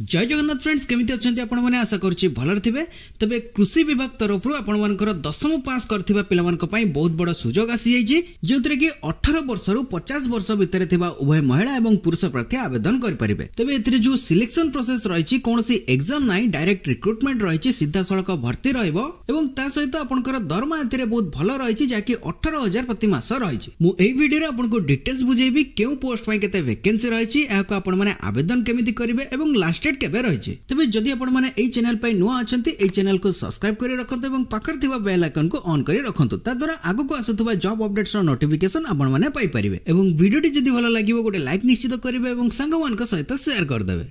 जय जगन्नाथ फ्रेंड्स केमिति अछंती आपण माने आशा करछि भलर थिबे। तबे कृषि विभाग तरफ आपण मानकर 10वीं पास करथिबा पिला मानक पई बहुत बड़ सुजोग आसी जाइछि जेउतरे कि 18 वर्ष रु 50 वर्ष भितर थिबा उभय महिला एवं पुरुष प्रार्थी आवेदन करि परिबे। तबे एथिरे जो सिलेक्शन प्रोसेस रहिछि कोनोसी एग्जाम नाही, डायरेक्ट रिक्रुटमेंट रहिछि, सीधा सळक भर्ती रहइबो एवं ता सहित आपनकर दरमा एथिरे बहुत भलो रहिछि जाकि 18000 प्रति मास रहिछि। मु एई वीडियो रे आपनको डिटेल्स बुझेबी केउ पोस्ट पई केते वैकेंसी रहिछि, एहाको आपण माने आवेदन केमिति करिवे एवं लास्ट डेट केबे रहिछि। तबे जदि आपण माने एई चैनल पई नुवा अछंती एई चैनल को सब्सक्राइब करि रखंतु एवं पाखर थिबा बेल आइकन को ऑन करि रखंतु, ता द्वारा आगु को आसुथबा जॉब अपडेट्स रो नोटिफिकेशन आपण माने पाई परिबे। एवं वीडियोटी जदि भलो लागिवो गोटे लाइक निश्चित करिवे एवं संग मानक सहित शेयर कर देबे।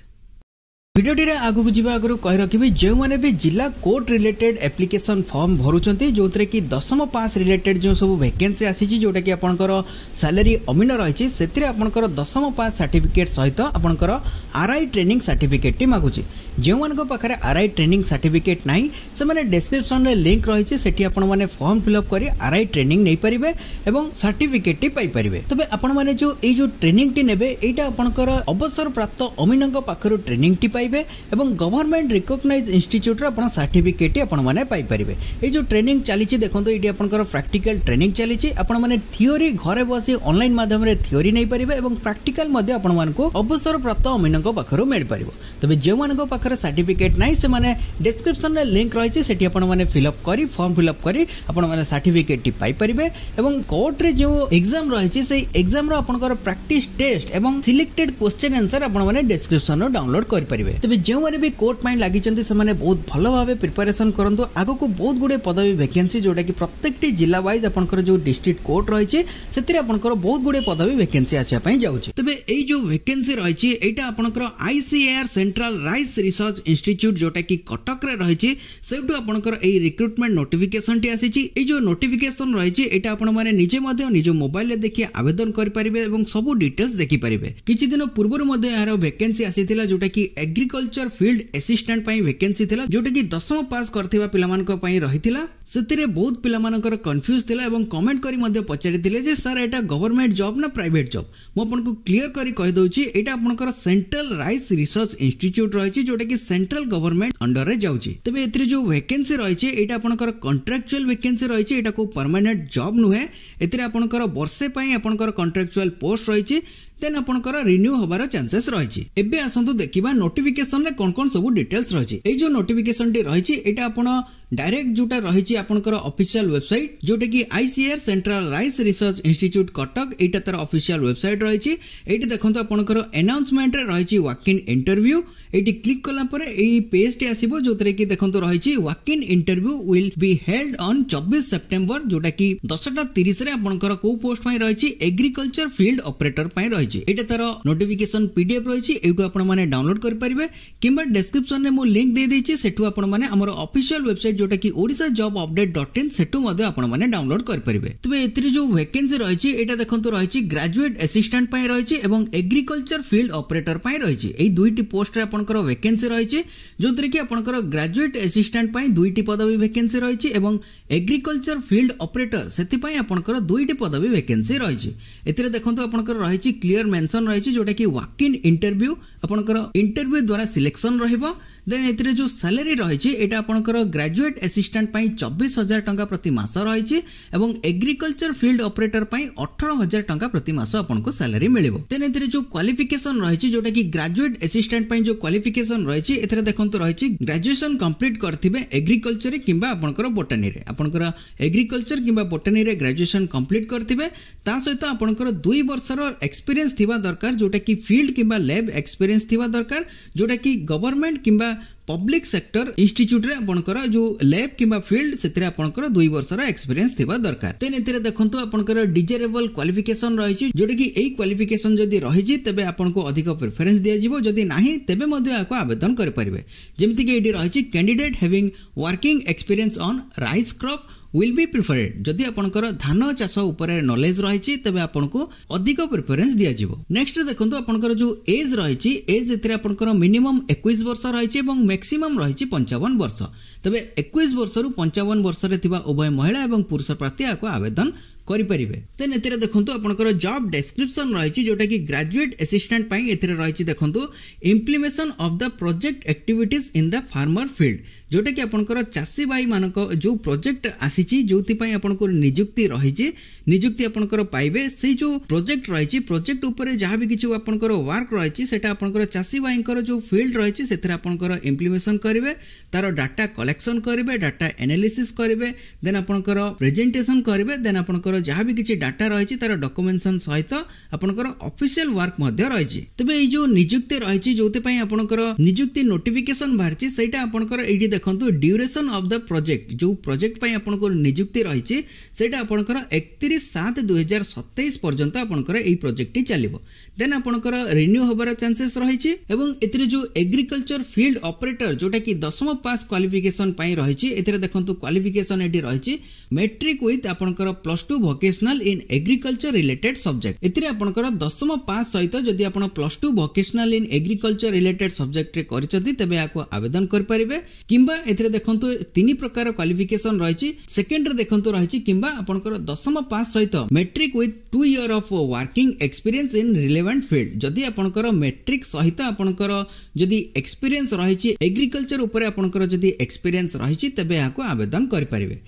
वीडियोटी रे आगु को जीवा आगु कहि रखिबे जे माने भी जिला कोर्ट रिलेटेड एप्लिकेशन फॉर्म भरुचंती जोतरे कि 10वीं पास रिलेटेड जो सब वैकेंसी आसीची जोटा कि आपनकर सैलरी अमीन रहिछि सेतिरे आपनकर 10वीं पास सर्टिफिकेट सहित आपनकर आरआई ट्रेनिंग सर्टिफिकेट टी मागुची। जे मानको पाखरे आरआई ट्रेनिंग सर्टिफिकेट नाही से माने डिस्क्रिप्शन रे लिंक रहिछि, सेठी आपण माने फॉर्म फिलअप करी आरआई ट्रेनिंग नै परिबे एवं सर्टिफिकेट टी पाई परिबे। तबे आपण माने जो ए जो ट्रेनिंग टी नेबे एटा आपनकर अवसर प्राप्त अमीनक पाखरो ट्रेनिंग टी पाइबे एवं गवर्नमेंट रिकॉग्नाइज इंस्टीट्यूट रे आपण सर्टिफिकेट आपण माने पाई परिबे। ए जो ट्रेनिंग चलीछि देखंतो एटी आपनकर प्रैक्टिकल ट्रेनिंग चलीछि, आपण माने थियोरी घरे बसी ऑनलाइन माध्यम रे थियोरी नै परिबे एवं प्रैक्टिकल मध्ये आपण मानको अवसर प्राप्त अमीनक पाखरो मिल परिबो। तबे जे मानको पाखरे सर्टिफिकेट नै से माने डिस्क्रिप्शन रे लिंक रहिछि, सेठी आपण माने फिलअप करी फॉर्म फिलअप करी आपण माने सर्टिफिकेट टी पाई परिबे एवं कोर्ट रे जो एग्जाम रहिछि से एग्जाम रो आपनकर प्रैक्टिस टेस्ट एवं सिलेक्टेड क्वेश्चन आंसर आपण माने डिस्क्रिप्शन रो डाउनलोड कर परिबे। तबे जो माने भी कोर्ट पई लागि चंती से माने बहुत भलो भाबे प्रिपरेशन करंतु। आगो को बहुत गुडे पदवी वैकेंसी जोटा कि प्रत्येकटी जिला वाइज आपनकर जो डिस्ट्रिक्ट कोर्ट रहिछि सेतिरे आपनकर बहुत गुडे पदवी वैकेंसी आछा पई जाउछि। तबे एई जो वैकेंसी रहिछि एटा आपनकर ICAR central rice research institute जोटा कि कटक रे रहिछि सेउटु आपनकर एई रिक्रुटमेंट नोटिफिकेशन टी आसीछि। एई जो नोटिफिकेशन रहिछि एटा आपण माने निजे मध्ये निज मोबाइल रे देखि आवेदन करि परिबे एवं सब डिटेल्स देखि परिबे। किछि दिन पूर्व मध्ये यार वैकेंसी आसीथिला जोटा कि एग्रीकल्चर फील्ड असिस्टेंट पई वैकेंसी थिला जोटा कि 10वीं पास करथिबा पिलामानक पई रहिथिला। सेतिरे बहुत पिलामानकर कंफ्यूज थिला एवं कमेंट करी मध्ये पचारिथिले जे सर एटा गवर्नमेंट जॉब ना प्राइवेट जॉब। मो आपनको क्लियर करी कहि दउची एटा आपनकर सेंट्रल राइस रिसर्च इंस्टीट्यूट रहिछि जोटा कि सेंट्रल गवर्नमेंट अंडर रे जाउची। तबे एथिरे जो वैकेंसी रहिछि एटा आपनकर कॉन्ट्रैक्चुअल वैकेंसी रहिछि, एटा को परमानेंट जॉब नुहे। एथिरे आपनकर वर्षे पई आपनकर कॉन्ट्रैक्चुअल पोस्ट रहिछि, देन आपनकर रिन्यू होबार चांसेस रहिछि। एबे आसंतु देखिबा नोटिफिकेशन रे कोन कोन सब डिटेल्स रहिछि। ए जो नोटिफिकेशन टी रहिछि एटा आपण डायरेक्ट जोटा रहिछि आपनकर ऑफिशियल वेबसाइट जोटा कि ICR central rice research institute Cuttack एटा तार ऑफिशियल वेबसाइट रहिछि। एटी देखंतु आपनकर अनाउंसमेंट रे रहिछि वॉक इन इंटरव्यू। एटी क्लिक कला परे एई पेज टी आसीबो जोतरे कि देखंतु रहिछि walk in interview will be held on 24 September जोटा कि 10:30 रे आपनकर को पोस्ट पई रहिछि एग्रीकल्चर फील्ड ऑपरेटर पई रहिछि। एटा तार नोटिफिकेशन पीडीएफ रहिछि, एटु आपण माने डाउनलोड कर परिबे किंबा डिस्क्रिप्शन रे मो लिंक दे दैछि, सेटु आपण माने हमर ऑफिशियल वेबसाइट जोटा कि odishaJobUpdate.in सेटु मध्ये आपण माने डाउनलोड कर परिबे। तबे एथिरे जो वैकेंसी रहिछि एटा देखंतु रहिछि ग्रेजुएट असिस्टेंट पई रहिछि एवं एग्रीकल्चर फील्ड ऑपरेटर पई रहिछि। एई दुईटी पोस्ट रे आपनकर वैकेंसी रहिछि जोतरे कि आपनकर ग्रेजुएट असिस्टेंट पई दुईटी पदवी वैकेंसी रहिछि एवं एग्रीकल्चर फील्ड ऑपरेटर सेति पई आपनकर दुईटी पदवी वैकेंसी रहिछि। एथिरे देखंतु आपनकर रहिछि क्लियर मेंशन रहिछि जोटा कि वॉक इन इंटरव्यू आपनकर इंटरव्यू द्वारा सिलेक्शन रहइबो। देन एथिरे जो सैलरी रहिछि एटा आपनकर ग्रेजुएट असिस्टेंट पई 24000 टंका प्रति मास रहिछि एवं एग्रीकल्चर फील्ड ऑपरेटर पई 18000 टंका प्रति मास आपनको सैलरी मिलिबो। देन एथिरे जो क्वालिफिकेशन रहिछि जोटा कि ग्रेजुएट असिस्टेंट पई जो क्वालिफिकेशन रहिछि एथिरे देखंतु रहिछि ग्रेजुएशन कंप्लीट करथिबे एग्रीकल्चर किंबा आपनकर बोटनी रे आपनकर एग्रीकल्चर किंबा बोटनी रे ग्रेजुएशन कंप्लीट करथिबे। ता सहित आपनकर 2 वर्षर एक्सपीरियंस थिबा दरकार जोटा कि फील्ड किंबा लैब एक्सपीरियंस थिबा दरकार जोटा कि गवर्नमेंट किंबा पब्लिक सेक्टर इंस्टीट्यूट रे आपनकर जो लैब किंबा फील्ड सेतरे आपनकर 2 वर्षर एक्सपीरियंस थिबा दरकार। तेन एथिरे देखंतु आपनकर डिजायरेबल क्वालिफिकेशन रहिछि जोटा कि एई क्वालिफिकेशन जदी रहिछि तबे आपनको अधिक प्रेफरेंस दिया जिवो, जदी नाही तबे मध्ये आको आवेदन कर परिबे। जेमति कि एडी रहिछि candidate having working experience on rice crop will be preferred। जदि आपनकर धान चाष ऊपर नॉलेज रहिछि तबे आपनको अधिक प्रेफरेंस दिया जिवो। नेक्स्ट देखंतु आपनकर जो एज रहिछि एज एतरे आपनकर मिनिमम 21 वर्ष रहिछि एवं मैक्सिमम रहिछि 55 वर्ष। तबे 21 वर्ष रु 55 वर्ष रे थिबा उभय महिला एवं पुरुष प्रार्थी आको आवेदन करिपारिबे। देन एथिरे देखंतु आपनकर जॉब डिस्क्रिप्शन रहिछि जोटा कि ग्रेजुएट असिस्टेंट पई एथिरे रहिछि देखंतु implementation of the project activities in the farmer field जोटा कि आपनकर चासी भाई मानक जो प्रोजेक्ट आसीछि जोति पई आपनको नियुक्ति रहिछि नियुक्ति आपनकर पाइबे से जो प्रोजेक्ट रहिछि प्रोजेक्ट ऊपर जहाँ भी किछि आपनकर वर्क रहिछि सेटा आपनकर चासी भाईंकर जो फील्ड रहिछि सेथरा आपनकर इम्प्लीमेशन करिवे तार डाटा कलेक्शन करिवे डाटा एनालिसिस करिवे देन आपनकर प्रेजेंटेशन करिवे देन आपनकर जहाँ भी किछि डाटा रहिछि तार डॉक्यूमेंटेशन सहित आपनकर ऑफिशियल वर्क मध्ये रहिछि। तबे ए जो नियुक्ति रहिछि जोते पई आपनकर नियुक्ति नोटिफिकेशन बाहरछि सेटा आपनकर एठी देखंतु ड्यूरेशन ऑफ द प्रोजेक्ट जो प्रोजेक्ट पई आपनकर नियुक्ति रहिछि सेटा आपनकर 31/7/2027 पर्यंत आपनकर एई प्रोजेक्ट चलिबो। देन आपनकर रिन्यू होबार चांसेस रहिछि एवं एथिरे जो एग्रीकल्चर फील्ड ऑपरेटर जोटा कि 10th पास क्वालिफिकेशन पई रहिछि एथिरे देखंतु क्वालिफिकेशन एठी रहिछि मैट्रिक विथ आपनकर +2 vocational in agriculture related subject. एथिरे आपनकर 10th पास सहित जदि आपण +2 vocational in agriculture related subject रे करिसथि तबे आको आवेदन कर परिबे किंबा एथिरे देखंतु तीन प्रकार क्वालिफिकेशन रहिछि सेकेंड रे देखंतु रहिछि किंबा आपनकर 10th पास सहित matric with 2 year of working experience in relevant field जदि आपनकर मैट्रिक सहित आपनकर जदि एक्सपीरियंस रहिछि एग्रीकल्चर ऊपर आपनकर जदि एक्सपीरियंस रहिछि तबे आको आवेदन कर परिबे।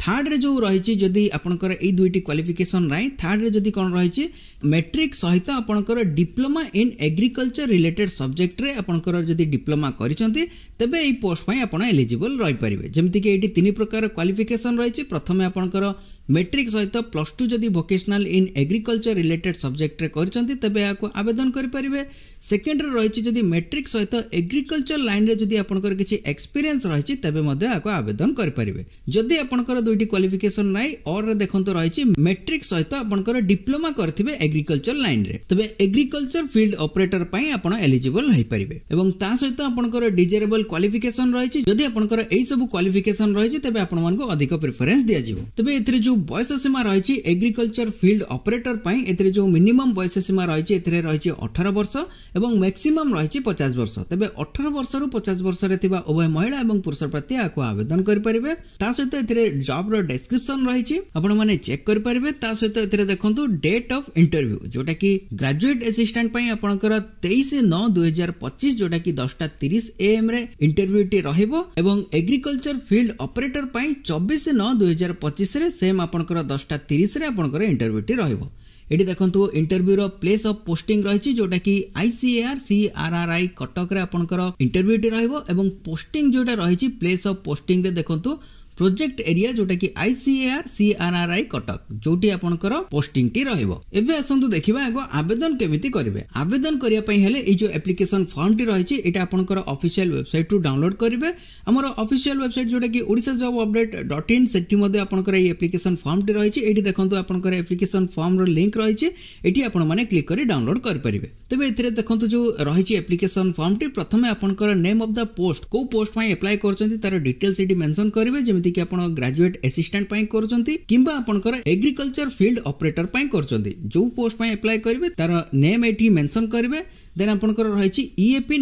थर्ड रे जो रहिछि जदि आपनकर ए दुईटी क्वालिफिकेशन राइ थर्ड रे जदि कोन रहिछि मैट्रिक सहित आपनकर diploma in agriculture related subject रे आपनकर जदि डिप्लोमा करिसंती तबे ए पोस्ट पई आपण एलिजिबल रहि परिबे। जेमति कि एटी तीन प्रकार क्वालिफिकेशन रहिछि प्रथमे आपनकर मैट्रिक सहित +2 जदि vocational in agriculture related subject रे करिसंती तबे आको आवेदन करि परिबे। सेकेंड रे रहिछि जदि मैट्रिक सहित एग्रीकल्चर लाइन रे जदि आपनकर किछि एक्सपीरियंस रहिछि तबे मध्ये आको आवेदन करि परिबे। जदि आपनकर दुईटी क्वालिफिकेशन नाइ और रे देखंतो रहिछि मैट्रिक सहित आपनकर डिप्लोमा करथिबे एग्रीकल्चर लाइन रे तबे एग्रीकल्चर फील्ड ऑपरेटर पई आपण एलिजिबल होई परिबे। एवं ता सहित आपनकर डिजायरेबल क्वालिफिकेशन रहिछि जदि आपनकर एई सब क्वालिफिकेशन रहिछि तबे आपण मानको अधिक प्रेफरेंस दिया जिवो। तबे एथिरे जो बयस सीमा रहिछि एग्रीकल्चर फील्ड ऑपरेटर पई एथिरे जो मिनिमम बयस सीमा रहिछि एथिरे रहिछि 18 वर्ष एवं मैक्सिमम रहिछि 50 वर्ष। तबे 18 वर्ष रु 50 वर्ष रे थिबा उभय महिला एवं पुरुष प्रार्थी आको आवेदन करि परिबे। ता सहित एथिरे जॉब रो डिस्क्रिप्शन रहिछि आपण माने चेक करि परिबे। ता सहित एथिरे देखंतु डेट ऑफ इंटरव्यू जोटा कि ग्रेजुएट असिस्टेंट पई आपनकर 23/9/2025 जोटा कि 10:30 AM रे इंटरव्यू टी रहिबो एवं एग्रीकल्चर फील्ड ऑपरेटर पई 24/9/2025 रे सेम आपनकर 10:30 रे आपनकर इंटरव्यू टी रहिबो। एटी देखंतु इंटरव्यू रो प्लेस ऑफ पोस्टिंग रहिछि जोटा कि ICAR CRRI कटक रे आपनकर इंटरव्यू टी रहिबो एवं पोस्टिंग जोटा रहिछि प्लेस ऑफ पोस्टिंग रे देखंतु प्रोजेक्ट एरिया जोटा कि ICAR CRRI कटक जोटी आपनकर पोस्टिंग टी रहिबो। एबे असंतु देखिबा आगो आवेदन केमिति करिवे। आवेदन करिया पई हेले ए जो एप्लीकेशन फॉर्म टी रहिछि एटा आपनकर ऑफिशियल वेबसाइट रु डाउनलोड करिवे। हमर ऑफिशियल वेबसाइट जोटा कि odishaJobUpdate.in सेठी मध्ये आपनकर ए एप्लीकेशन फॉर्म टी रहिछि एठी देखंतु आपनकर एप्लीकेशन फॉर्म रो लिंक रहिछि एठी आपण माने क्लिक करी डाउनलोड कर परिबे। तबे एथिरे देखंतु जो रहिछि एप्लीकेशन फॉर्म टी प्रथमे आपनकर नेम ऑफ द पोस्ट को पोस्ट पई अप्लाई करचंती तार डिटेल्स एठी मेंशन करिवे जेमिति कि आपण ग्रेजुएट असिस्टेंट पई करचंती किंबा आपनकर एग्रीकल्चर फील्ड ऑपरेटर पई करचंती जो पोस्ट पई अप्लाई करिवे तार नेम एठी मेंशन करिवे। देन आपनकर रहिछि EAP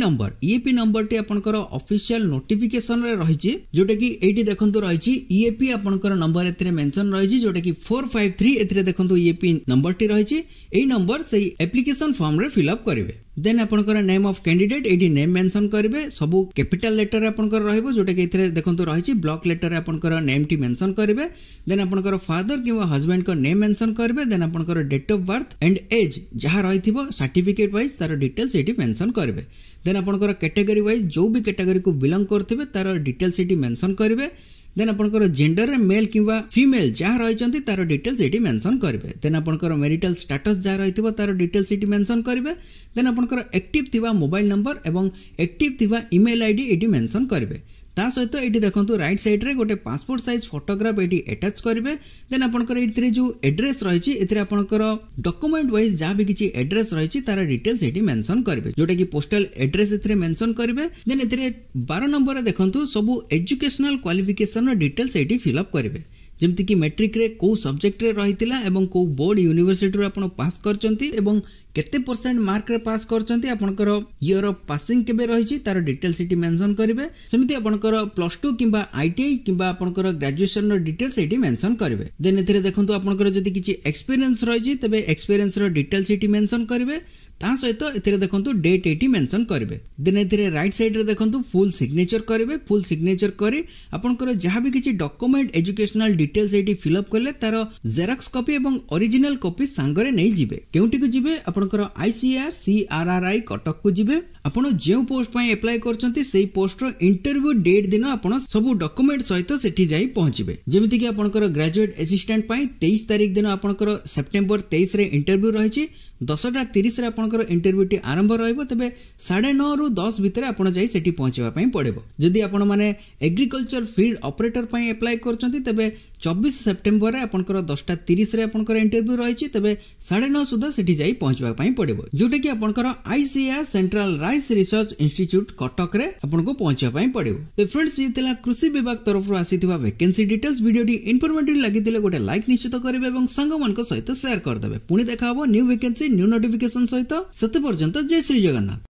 नंबर टी आपनकर ऑफिशियल नोटिफिकेशन रे रहिछि जोटा कि एठी देखंतु रहिछि EAP आपनकर नंबर एथिरे मेंशन रहिछि जोटा कि 453 एथिरे देखंतु EAP नंबर टी रहिछि एई नंबर सेही एप्लीकेशन फॉर्म रे फिल अप करिवे। देन आपनकर नेम ऑफ कैंडिडेट एठी नेम मेंशन करिवे सबु कैपिटल लेटर रे आपनकर रहइबो जोटा कि एथिरे देखंतु रहिछि ब्लॉक लेटर रे आपनकर नेम टी मेंशन करिवे। देन आपनकर फादर किबा हस्बैंड को नेम मेंशन करिवे। देन आपनकर date of birth and age जहा रहिथिबो सर्टिफिकेट वाइज तार डिटेल्स एठी मेंशन करिवे। देन आपनकर कैटेगरी वाइज जो भी कैटेगरी को बिलोंग करथिबे तार डिटेल्स एठी मेंशन करिवे। देन आपनकर जेंडर रे मेल किबा फीमेल जहा रहिचंती तार डिटेल्स एठी मेंशन करिवे। देन आपनकर मैरिटल स्टेटस जहा रहिथिबो तार डिटेल्स एठी मेंशन करिवे। देन आपनकर एक्टिव थिबा मोबाइल नंबर एवं एक्टिव थिबा ईमेल आईडी एठी मेंशन करिवे। ता सहित एठी देखंतु राइट साइड रे गोटे पासपोर्ट साइज फोटोग्राफ एठी अटैच करिवे। देन आपनकर एथिरे जो एड्रेस रहिछि एथिरे आपनकर डॉक्यूमेंट वाइज जा भी किछि एड्रेस रहिछि तार डिटेल्स एठी मेंशन करिवे जोटा कि पोस्टल एड्रेस एथिरे मेंशन करिवे। देन एथिरे 12 नंबर रे देखंतु सब एजुकेशनल क्वालिफिकेशन रो डिटेल्स एठी फिल अप करिवे। जेमति कि मैट्रिक रे को सब्जेक्ट रे रहितिला एवं को बोर्ड यूनिवर्सिटी रे आपण पास करचंती एवं केते परसेंट मार्क रे पास करचंती आपनकर ईयर ऑफ पासिंग केबे रहिछि तार डिटेल्स सिटी मेंशन करिवे सेमिति आपनकर +2 किबा आईटीआई किबा आपनकर ग्रेजुएशन रो डिटेल्स सिटी मेंशन करिवे देन एथिरे देखंतु आपनकर जदि किछि एक्सपीरियंस रहिछि तबे एक्सपीरियंस रो डिटेल्स सिटी मेंशन करिवे ता सहित एथिरे देखंतु डेट एटी मेंशन करिवे देन एथिरे राइट साइड रे देखंतु फुल सिग्नेचर करिवे फुल सिग्नेचर करी आपनकर जहां भी किछि डॉक्यूमेंट एजुकेशनल डिटेल्स एटी फिल अप करले तार जेरॉक्स कॉपी एवं ओरिजिनल कॉपी सांगरे नै जिवे केउटी को जिवे आपनकर आईसीआर सीआरआरआई कटक को जिवे आपण जे पोस्ट पई अप्लाई करचंती सेही पोस्ट रो इंटरव्यू डेट दिन आपण सब डॉक्यूमेंट सहित सेठी जाई पहुंचीबे जेमिति कि आपनकर ग्रेजुएट असिस्टेंट पई 23 तारिख दिन आपनकर सेप्टेम्बर 23 रे इंटरव्यू रहिछि 10:30 रे आपनकर इंटरव्यू टी आरंभ रहइबो तबे 9:30 रु 10 भितर आपण जाई सेठी पहुंचबा पई पड़िबो जदि आपण माने एग्रीकल्चर फील्ड ऑपरेटर पई अप्लाई करचंती तबे 24 सेप्टेम्बर रे आपनकर 10:30 रे आपनकर इंटरव्यू रहिछि तबे 9:30 सुधा सेठी जाई पहुंचबा पई पड़िबो जोटा कि आपनकर ICR central rice research institute Cuttack रे आपनको पहुंचबा पई पड़िबो तो फ्रेंड्स ये तला कृषि विभाग तरफ रु आसीथिबा वैकेंसी डिटेल्स वीडियो टी इंफॉर्मेटिव लागितिले गोटे लाइक निश्चित करिवे एवं संग मानक सहित शेयर कर देबे पुनी देखाबो न्यू वैकेंसी न्यू नोटिफिकेशन सहित सते पर्यंत जय श्री जगन्नाथ।